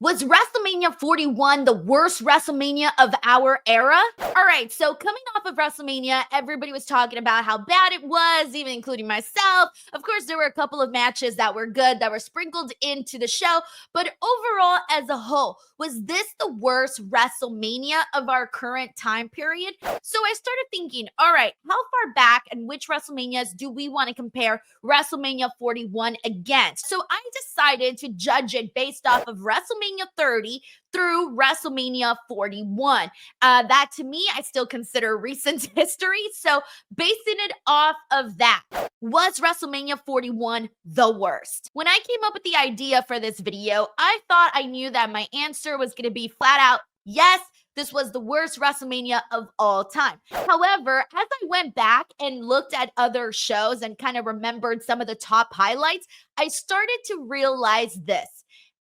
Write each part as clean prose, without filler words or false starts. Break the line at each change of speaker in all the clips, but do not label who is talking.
Was WrestleMania 41 the worst WrestleMania of our era? All right, so coming off of WrestleMania, everybody was talking about how bad it was, even including myself. Of course, there were a couple of matches that were good, that were sprinkled into the show, but overall, as a whole, was this the worst WrestleMania of our current time period? So I started thinking, all right, how far back and which WrestleManias do we want to compare WrestleMania 41 against? So I decided to judge it based off of WrestleMania 30 through WrestleMania 41. That to me, I still consider recent history. So basing it off of that, was WrestleMania 41 the worst? When I came up with the idea for this video, I thought I knew that my answer was going to be flat out, yes, this was the worst WrestleMania of all time. However, as I went back and looked at other shows and kind of remembered some of the top highlights, I started to realize this.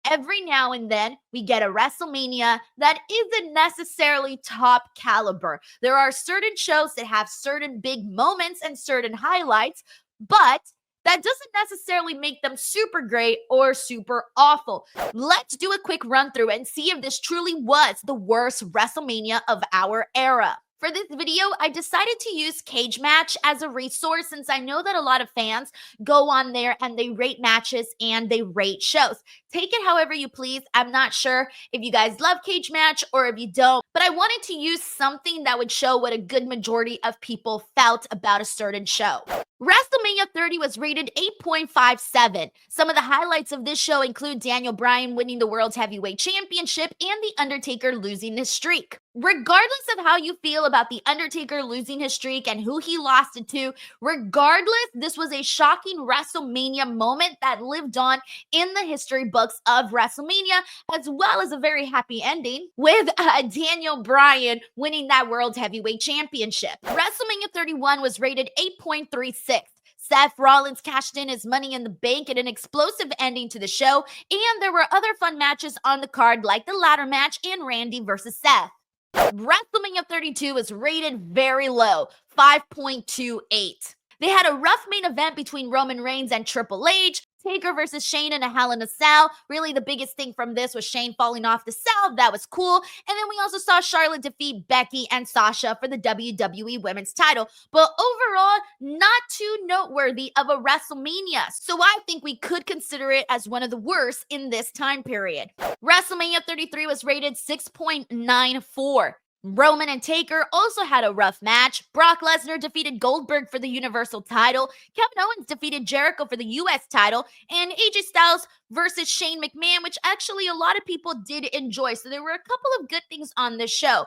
Every now and then, we get a WrestleMania that isn't necessarily top caliber. There are certain shows that have certain big moments and certain highlights, but that doesn't necessarily make them super great or super awful. Let's do a quick run through and see if this truly was the worst WrestleMania of our era. For this video, I decided to use Cage Match as a resource since I know that a lot of fans go on there and they rate matches and they rate shows. Take it however you please. I'm not sure if you guys love Cage Match or if you don't, but I wanted to use something that would show what a good majority of people felt about a certain show. WrestleMania 30 was rated 8.57. Some of the highlights of this show include Daniel Bryan winning the World Heavyweight Championship and The Undertaker losing his streak. Regardless of how you feel about The Undertaker losing his streak and who he lost it to, regardless, this was a shocking WrestleMania moment that lived on in the history books of WrestleMania, as well as a very happy ending with Daniel Bryan winning that World Heavyweight Championship. WrestleMania 31 was rated 8.36. Seth Rollins cashed in his Money in the Bank at an explosive ending to the show, and there were other fun matches on the card like the ladder match and Randy versus Seth. WrestleMania 32 was rated very low, 5.28. They had a rough main event between Roman Reigns and Triple H, Taker versus Shane in a Hell in a Cell. Really, the biggest thing from this was Shane falling off the cell. That was cool. And then we also saw Charlotte defeat Becky and Sasha for the WWE Women's title. But overall, not too noteworthy of a WrestleMania. So I think we could consider it as one of the worst in this time period. WrestleMania 33 was rated 6.94. Roman and Taker also had a rough match. Brock Lesnar defeated Goldberg for the Universal title. Kevin Owens defeated Jericho for the US title. And AJ Styles versus Shane McMahon, which actually a lot of people did enjoy. So there were a couple of good things on this show.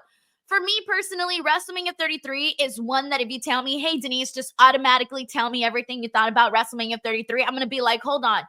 For me personally, WrestleMania 33 is one that if you tell me, hey, Denise, just automatically tell me everything you thought about WrestleMania 33, I'm going to be like, hold on.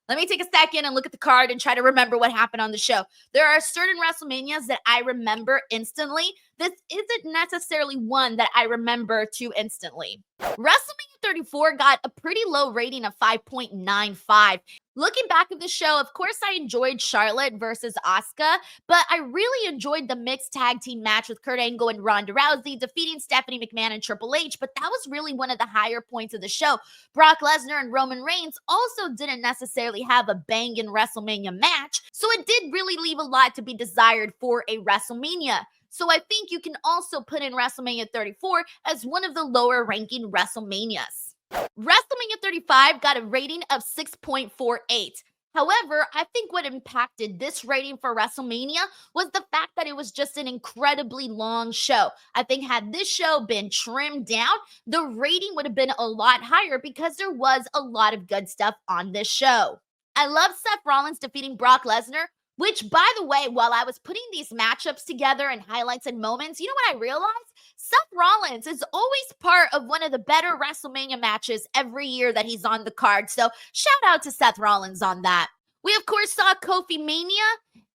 Let me take a second and look at the card and try to remember what happened on the show. There are certain WrestleManias that I remember instantly. This isn't necessarily one that I remember too instantly. WrestleMania 34 got a pretty low rating of 5.95. Looking back at the show, of course, I enjoyed Charlotte versus Asuka, but I really enjoyed the mixed tag team match with Kurt Angle and Ronda Rousey defeating Stephanie McMahon and Triple H, but that was really one of the higher points of the show. Brock Lesnar and Roman Reigns also didn't necessarily have a banging WrestleMania match, so it did really leave a lot to be desired for a WrestleMania. So I think you can also put in WrestleMania 34 as one of the lower ranking WrestleManias. WrestleMania 35 got a rating of 6.48. However, I think what impacted this rating for WrestleMania was the fact that it was just an incredibly long show. I think had this show been trimmed down, the rating would have been a lot higher because there was a lot of good stuff on this show. I love Seth Rollins defeating Brock Lesnar, which, by the way, while I was putting these matchups together and highlights and moments, you know what I realized? Seth Rollins is always part of one of the better WrestleMania matches every year that he's on the card. So shout out to Seth Rollins on that. We, of course, saw Kofi Mania.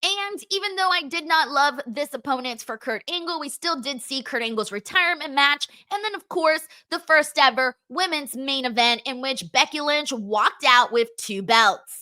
And even though I did not love this opponent for Kurt Angle, we still did see Kurt Angle's retirement match. And then, of course, the first ever women's main event in which Becky Lynch walked out with 2 belts.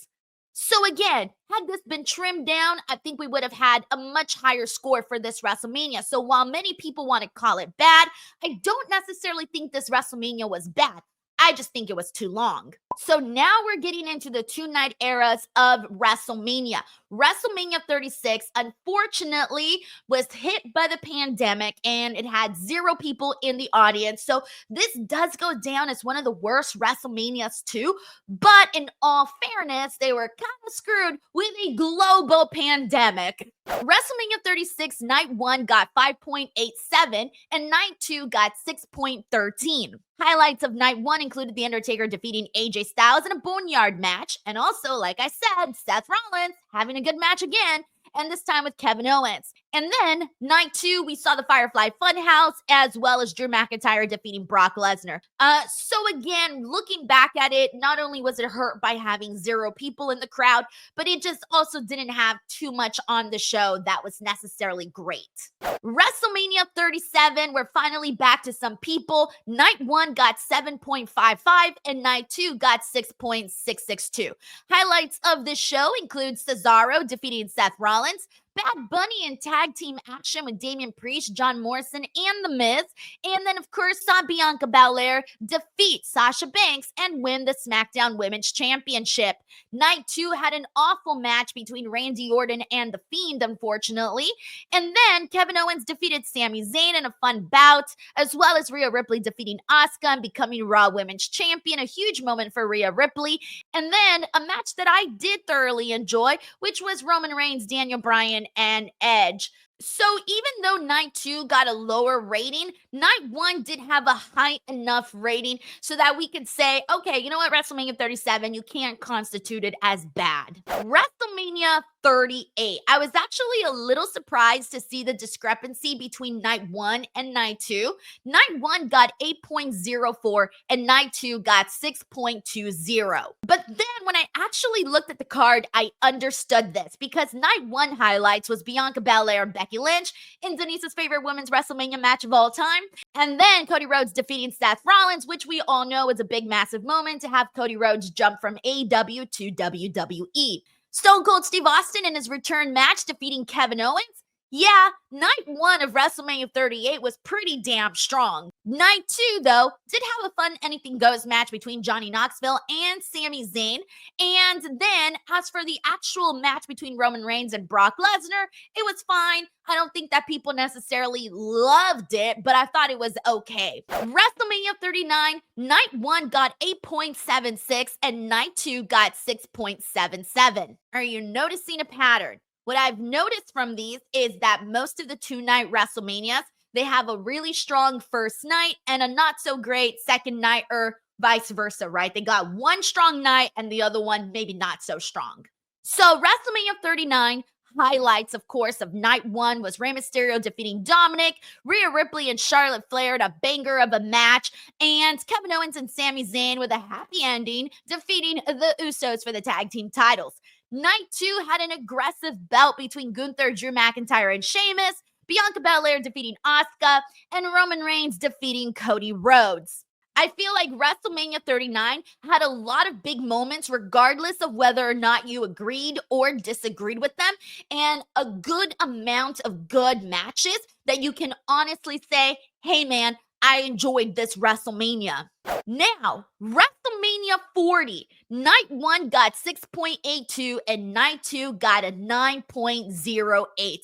So again, had this been trimmed down, I think we would have had a much higher score for this WrestleMania. So while many people want to call it bad, I don't necessarily think this WrestleMania was bad. I just think it was too long. So now we're getting into the 2-night eras of WrestleMania. WrestleMania 36, unfortunately, was hit by the pandemic and it had 0 people in the audience. So this does go down as one of the worst WrestleManias too. But in all fairness, they were kind of screwed with a global pandemic. WrestleMania 36 night 1 got 5.87 and night 2 got 6.13. Highlights of night 1 included The Undertaker defeating AJ Styles in a Boneyard match, and also, like I said, Seth Rollins having a good match again, and this time with Kevin Owens. And then night 2, we saw the Firefly Funhouse as well as Drew McIntyre defeating Brock Lesnar. So again, looking back at it, not only was it hurt by having 0 people in the crowd, but it just also didn't have too much on the show that was necessarily great. WrestleMania 37, we're finally back to some people. Night 1 got 7.55 and night 2 got 6.662. Highlights of this show include Cesaro defeating Seth Rollins, Bad Bunny in tag team action with Damian Priest, John Morrison, and The Miz. And then, of course, saw Bianca Belair defeat Sasha Banks and win the SmackDown Women's Championship. Night 2 had an awful match between Randy Orton and The Fiend, unfortunately. And then Kevin Owens defeated Sami Zayn in a fun bout, as well as Rhea Ripley defeating Asuka and becoming Raw Women's Champion. A huge moment for Rhea Ripley. And then a match that I did thoroughly enjoy, which was Roman Reigns, Daniel Bryan, and Edge. So even though night 2 got a lower rating, night 1 did have a high enough rating so that we could say, okay, you know what, WrestleMania 37, you can't constitute it as bad. WrestleMania 38. I was actually a little surprised to see the discrepancy between night 1 and night 2. Night 1 got 8.04 and night 2 got 6.20. But then when I actually looked at the card, I understood this because night 1 highlights was Bianca Belair and Becky Lynch in Denise's favorite women's WrestleMania match of all time. And then Cody Rhodes defeating Seth Rollins, which we all know is a big, massive moment to have Cody Rhodes jump from AEW to WWE. Stone Cold Steve Austin in his return match defeating Kevin Owens. Yeah, night 1 of WrestleMania 38 was pretty damn strong. Night 2, though, did have a fun anything goes match between Johnny Knoxville and Sami Zayn. And then, as for the actual match between Roman Reigns and Brock Lesnar, it was fine. I don't think that people necessarily loved it, but I thought it was okay. WrestleMania 39, night 1 got 8.76 and night 2 got 6.77. Are you noticing a pattern? What I've noticed from these is that most of the 2-night WrestleManias, they have a really strong first night and a not so great second night, or vice versa, right? They got one strong night and the other one maybe not so strong. So WrestleMania 39 highlights, of course, of night 1 was Rey Mysterio defeating Dominic, Rhea Ripley and Charlotte Flair in a banger of a match, and Kevin Owens and Sami Zayn with a happy ending defeating the Usos for the tag team titles. Night 2 had an aggressive bout between Gunther, Drew McIntyre, and Sheamus, Bianca Belair defeating Asuka, and Roman Reigns defeating Cody Rhodes. I feel like WrestleMania 39 had a lot of big moments regardless of whether or not you agreed or disagreed with them, and a good amount of good matches that you can honestly say, hey man, I enjoyed this WrestleMania. Now, WrestleMania 40. Night 1 got 6.82 and night 2 got a 9.08.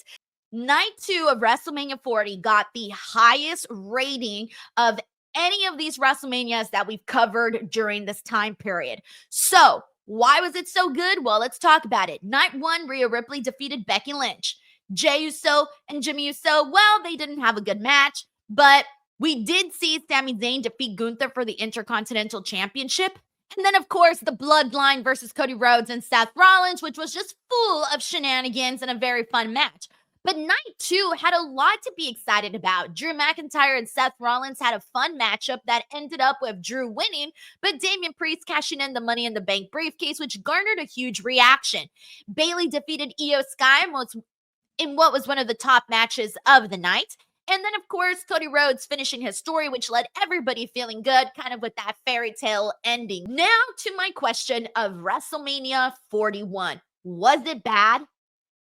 Night 2 of WrestleMania 40 got the highest rating of any of these WrestleManias that we've covered during this time period. So, why was it so good? Well, let's talk about it. Night 1, Rhea Ripley defeated Becky Lynch. Jey Uso and Jimmy Uso, well, they didn't have a good match, but we did see Sami Zayn defeat Gunther for the Intercontinental Championship. And then, of course, the Bloodline versus Cody Rhodes and Seth Rollins, which was just full of shenanigans and a very fun match. But night 2 had a lot to be excited about. Drew McIntyre and Seth Rollins had a fun matchup that ended up with Drew winning, but Damian Priest cashing in the Money in the Bank briefcase, which garnered a huge reaction. Bayley defeated Io Sky in what was one of the top matches of the night. And then, of course, Cody Rhodes finishing his story, which led everybody feeling good, kind of with that fairy tale ending. Now to my question of WrestleMania 41. Was it bad?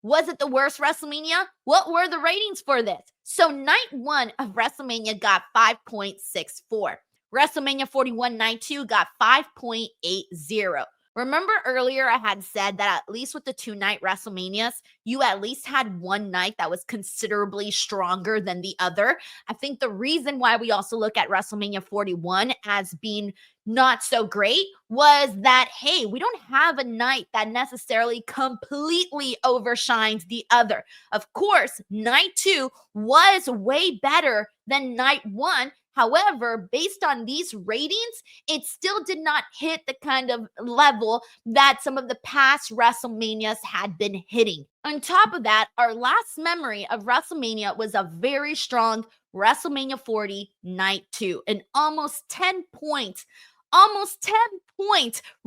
Was it the worst WrestleMania? What were the ratings for this? So night 1 of WrestleMania got 5.64. WrestleMania 41 Night 2 got 5.80. Remember earlier I had said that at least with the 2-night WrestleManias, you at least had one night that was considerably stronger than the other. I think the reason why we also look at WrestleMania 41 as being not so great was that, hey, we don't have a night that necessarily completely overshines the other. Of course, night 2 was way better than night 1. However, based on these ratings, it still did not hit the kind of level that some of the past WrestleManias had been hitting. On top of that, our last memory of WrestleMania was a very strong WrestleMania 40 Night 2, an almost 10 point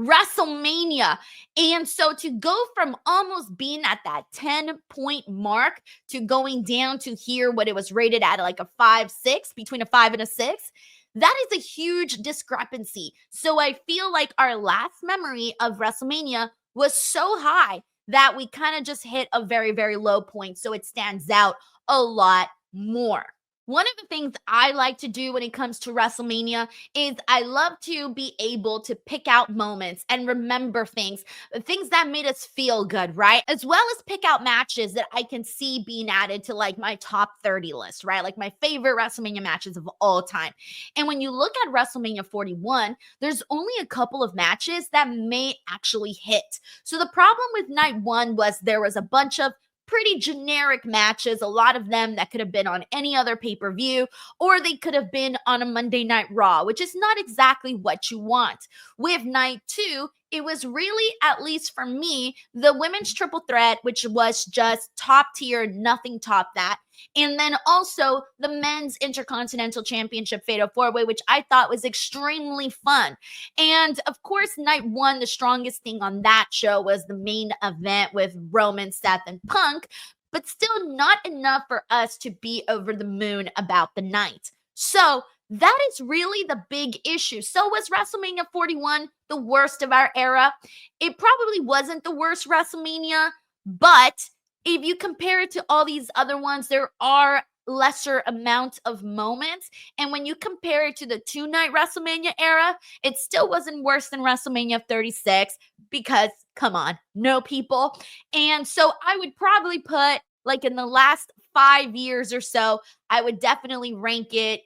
WrestleMania. And so to go from almost being at that 10-point mark to going down to here, what it was rated at, like a 5-6, between a 5 and a 6, that is a huge discrepancy. So I feel like our last memory of WrestleMania was so high that we kind of just hit a very, very low point. So it stands out a lot more. One of the things I like to do when it comes to WrestleMania is I love to be able to pick out moments and remember things that made us feel good, right? As well as pick out matches that I can see being added to like my top 30 list, right? Like my favorite WrestleMania matches of all time. And when you look at WrestleMania 41, there's only a couple of matches that may actually hit. So the problem with night 1 was there was a bunch of pretty generic matches, a lot of them that could have been on any other pay-per-view, or they could have been on a Monday Night Raw, which is not exactly what you want. With night 2, it was really, at least for me, the women's triple threat, which was just top tier, nothing topped that. And then also the men's intercontinental championship fatal 4-way, which I thought was extremely fun. And of course, night 1, the strongest thing on that show was the main event with Roman, Seth, and Punk, but still not enough for us to be over the moon about the night. So that is really the big issue. So was WrestleMania 41 the worst of our era? It probably wasn't the worst WrestleMania, but if you compare it to all these other ones, there are lesser amount of moments. And when you compare it to the 2-night WrestleMania era, it still wasn't worse than WrestleMania 36 because, come on, no people. And so I would probably put, like in the last 5 years or so, I would definitely rank it,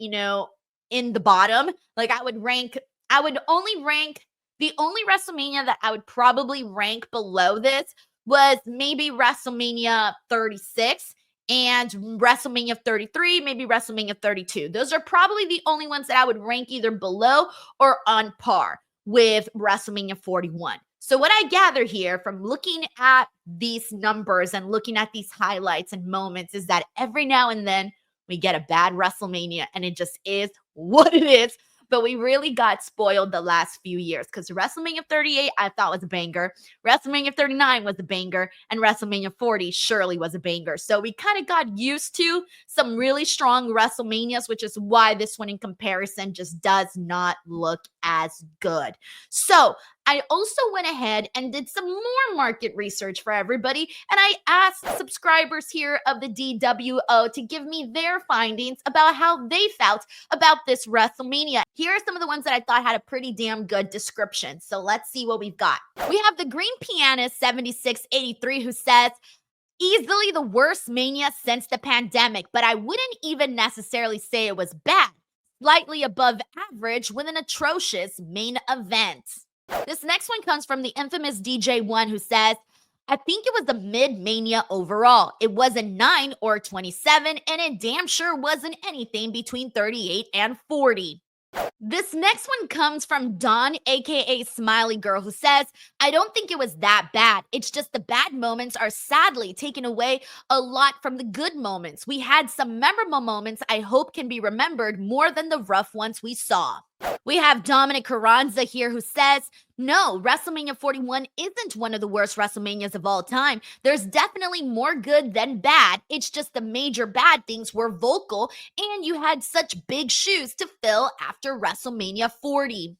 in the bottom. Like I would only rank, the only WrestleMania that I would probably rank below this was maybe WrestleMania 36 and WrestleMania 33, maybe WrestleMania 32. Those are probably the only ones that I would rank either below or on par with WrestleMania 41. So what I gather here from looking at these numbers and looking at these highlights and moments is that every now and then we get a bad WrestleMania, and it just is what it is. But we really got spoiled the last few years because WrestleMania 38 I thought was a banger, WrestleMania 39 was a banger, and WrestleMania 40 surely was a banger. So we kind of got used to some really strong WrestleManias, which is why this one in comparison just does not look as good. So I also went ahead and did some more market research for everybody, and I asked subscribers here of the DWO to give me their findings about how they felt about this WrestleMania. Here are some of the ones that I thought had a pretty damn good description. So let's see what we've got. We have the Green Pianist 7683 who says, easily the worst Mania since the pandemic, but I wouldn't even necessarily say it was bad. Slightly above average with an atrocious main event. This next one comes from the infamous DJ1 who says, I think it was a mid-Mania overall. It wasn't 9 or 27, and it damn sure wasn't anything between 38 and 40. This next one comes from Dawn, aka Smiley Girl, who says, I don't think it was that bad. It's just the bad moments are sadly taking away a lot from the good moments. We had some memorable moments I hope can be remembered more than the rough ones we saw. We have Dominic Carranza here who says, no, WrestleMania 41 isn't one of the worst WrestleManias of all time. There's definitely more good than bad. It's just the major bad things were vocal and you had such big shoes to fill after WrestleMania 40.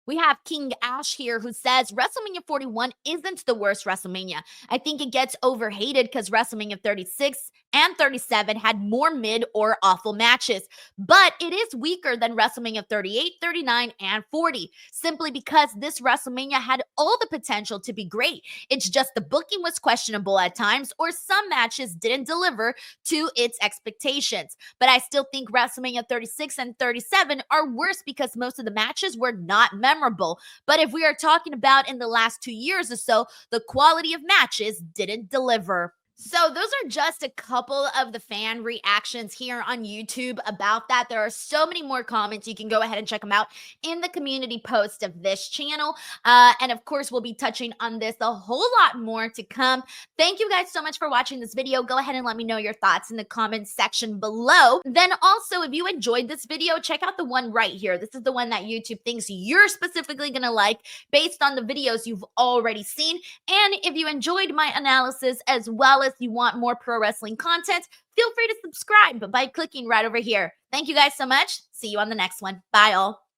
We have King Ash here who says WrestleMania 41 isn't the worst WrestleMania. I think it gets overhated because WrestleMania 36 and 37 had more mid or awful matches, but it is weaker than WrestleMania 38, 39, and 40, simply because this WrestleMania had all the potential to be great. It's just the booking was questionable at times, or some matches didn't deliver to its expectations. But I still think WrestleMania 36 and 37 are worse because most of the matches were not memorable. But if we are talking about in the last 2 years or so, the quality of matches didn't deliver. So, those are just a couple of the fan reactions here on YouTube about that. There are so many more comments. You can go ahead and check them out in the community post of this channel. And of course, we'll be touching on this a whole lot more to come. Thank you guys so much for watching this video. Go ahead and let me know your thoughts in the comments section below. Then also, if you enjoyed this video, check out the one right here. This is the one that YouTube thinks you're specifically going to like based on the videos you've already seen. And if you enjoyed my analysis as well as you want more pro wrestling content, feel free to subscribe by clicking right over here. Thank you guys so much. See you on the next one. Bye all.